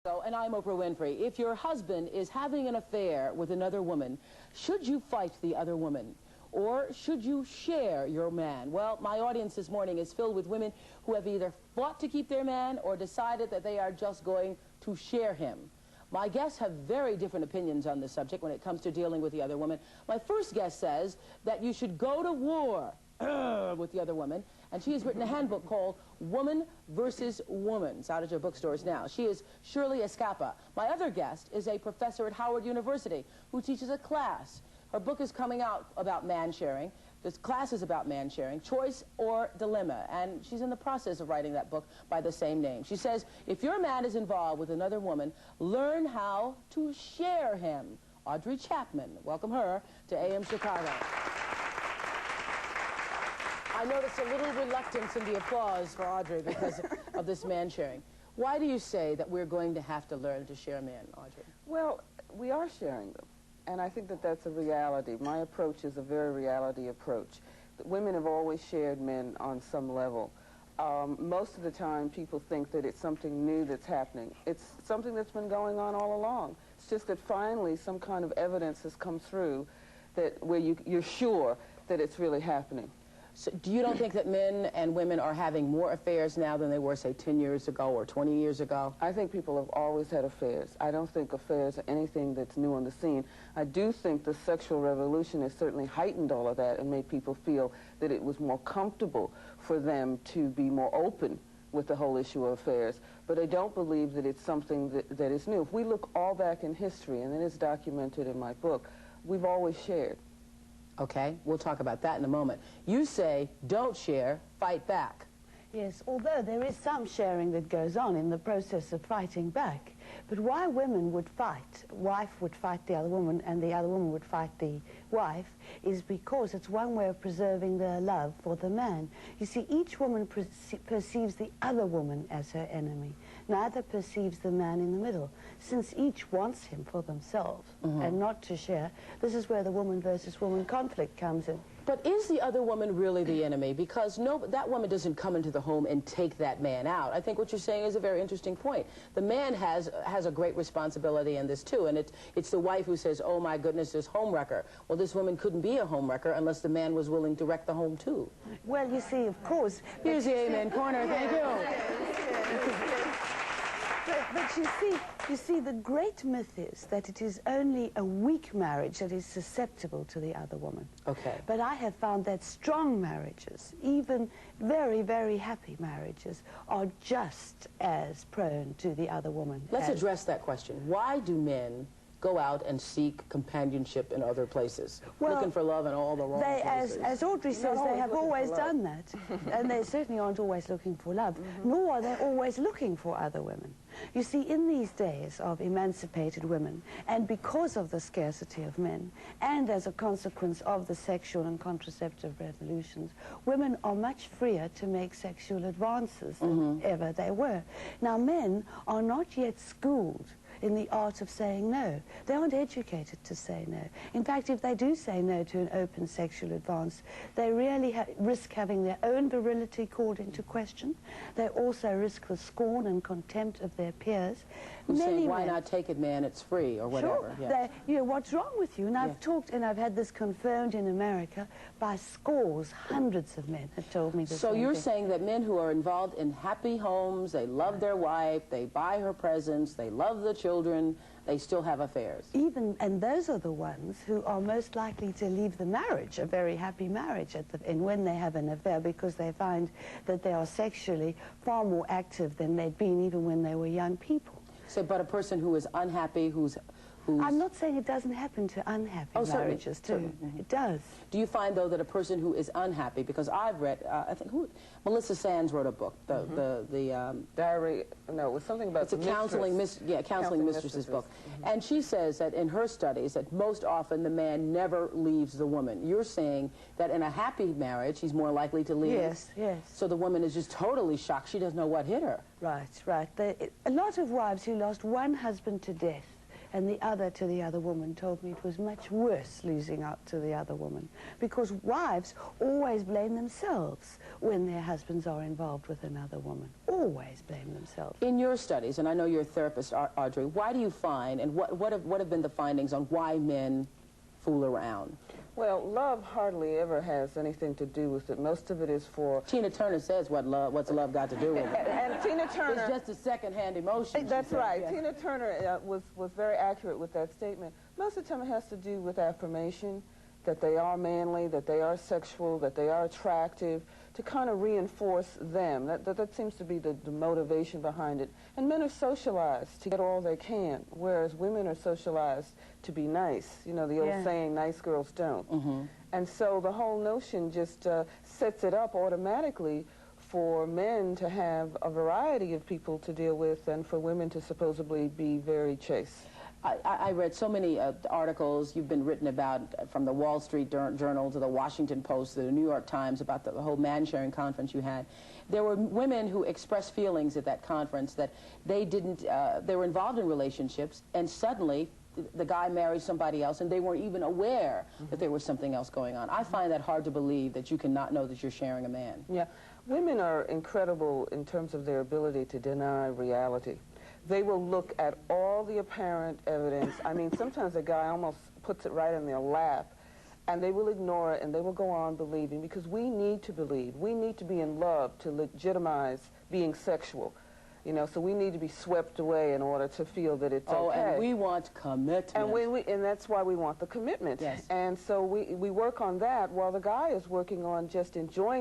And I'm Oprah Winfrey. If your husband is having an affair with another woman, should you fight the other woman? Or should you share your man? Well, my audience this morning is filled with women who have either fought to keep their man or decided that they are just going to share him. My guests have very different opinions on this subject when it comes to dealing with the other woman. My first guest says that you should go to war with the other woman, and she has written a handbook called Woman versus Woman. It's out at your bookstores now. She is Shirley Eskapa. My other guest is a professor at Howard University who teaches a class. Her book is coming out about man sharing. This class is about man sharing, choice or dilemma, and she's in the process of writing that book by the same name. She says, if your man is involved with another woman, learn how to share him. Audrey Chapman, welcome her to AM Chicago. I noticed a little reluctance in the applause for Audrey because of this man sharing. Why do you say that we're going to have to learn to share men, Audrey? Well, we are sharing them, and I think that that's a reality. My approach is a very reality approach. Women have always shared men on some level. Most of the time, people think that it's something new that's happening. It's something that's been going on all along. It's just that finally some kind of evidence has come through that where you're sure that it's really happening. So do you don't think that men and women are having more affairs now than they were, say, 10 years ago or 20 years ago? I think people have always had affairs. I don't think affairs are anything that's new on the scene. I do think the sexual revolution has certainly heightened all of that and made people feel that it was more comfortable for them to be more open with the whole issue of affairs. But I don't believe that it's something that is new. If we look all back in history, and it is documented in my book, we've always shared. Okay, we'll talk about that in a moment. You say, don't share, fight back. Yes, although there is some sharing that goes on in the process of fighting back. But why women would fight, wife would fight the other woman and the other woman would fight the wife, is because it's one way of preserving their love for the man. You see, each woman perceives the other woman as her enemy. Neither perceives the man in the middle. Since each wants him for themselves and not to share, this is where the woman versus woman conflict comes in. But is the other woman really the enemy? Because that woman doesn't come into the home and take that man out. I think what you're saying is a very interesting point. The man has a great responsibility in this, too, and it's the wife who says, oh, my goodness, this homewrecker. Well, this woman couldn't be a homewrecker unless the man was willing to wreck the home, too. Well, you see, of course. Here's the amen corner. Thank you. But you see, the great myth is that it is only a weak marriage that is susceptible to the other woman. Okay. But I have found that strong marriages, even very, very happy marriages, are just as prone to the other woman. Let's address that question. Why do men go out and seek companionship in other places, looking for love in all the wrong places? As Audrey says, they have always done that. And they certainly aren't always looking for love, nor are they always looking for other women. You see, in these days of emancipated women, and because of the scarcity of men, and as a consequence of the sexual and contraceptive revolutions, women are much freer to make sexual advances than ever they were. Now, men are not yet schooled in the art of saying no. They aren't educated to say no. In fact, if they do say no to an open sexual advance, they really risk having their own virility called into question. They also risk the scorn and contempt of their peers. Who say, why not take it, man, it's free, or whatever. Sure. Yeah. You know, what's wrong with you? And I've talked, and I've had this confirmed in America by scores, hundreds of men have told me this. So you're saying that men who are involved in happy homes, they love their wife, they buy her presents, they love the children, they still have affairs. And those are the ones who are most likely to leave the marriage, a very happy marriage, and when they have an affair, because they find that they are sexually far more active than they'd been even when they were young people. So, but a person who is unhappy, who's I'm not saying it doesn't happen to unhappy marriages, too. It does. Do you find, though, that a person who is unhappy, because I've read, I think, Melissa Sands wrote a book, Diary, no, it was something about it's a counseling mistress's book. And she says that in her studies that most often the man never leaves the woman. You're saying that in a happy marriage, he's more likely to leave. Yes, yes. So the woman is just totally shocked. She doesn't know what hit her. Right, right. A lot of wives who lost one husband to death and the other to the other woman told me it was much worse losing out to the other woman, because wives always blame themselves when their husbands are involved with another woman. Always blame themselves. In your studies, and I know you're a therapist, Audrey, why do you find, and what have been the findings on why men fool around? Well, love hardly ever has anything to do with it. Most of it is for... Tina Turner says what's love got to do with it. And Tina Turner... It's just a second-hand emotion. That's right. Yeah. Tina Turner was very accurate with that statement. Most of the time it has to do with affirmation, that they are manly, that they are sexual, that they are attractive, to kind of reinforce them. That seems to be the motivation behind it. And men are socialized to get all they can, whereas women are socialized to be nice. You know, the old saying, nice girls don't. Mm-hmm. And so the whole notion just sets it up automatically for men to have a variety of people to deal with and for women to supposedly be very chaste. I read so many articles you've been written about, from the Wall Street Journal to the Washington Post to the New York Times, about the whole man-sharing conference you had. There were women who expressed feelings at that conference that they didn't, they were involved in relationships, and suddenly the guy married somebody else, and they weren't even aware that there was something else going on. I find that hard to believe, that you cannot know that you're sharing a man. Yeah. Women are incredible in terms of their ability to deny reality. They will look at all the apparent evidence. I mean, sometimes a guy almost puts it right in their lap, and they will ignore it, and they will go on believing, because we need to believe. We need to be in love to legitimize being sexual. You know, so we need to be swept away in order to feel that it's okay. Oh, and we want commitment. And that's why we want the commitment. Yes. And so we work on that while the guy is working on just enjoying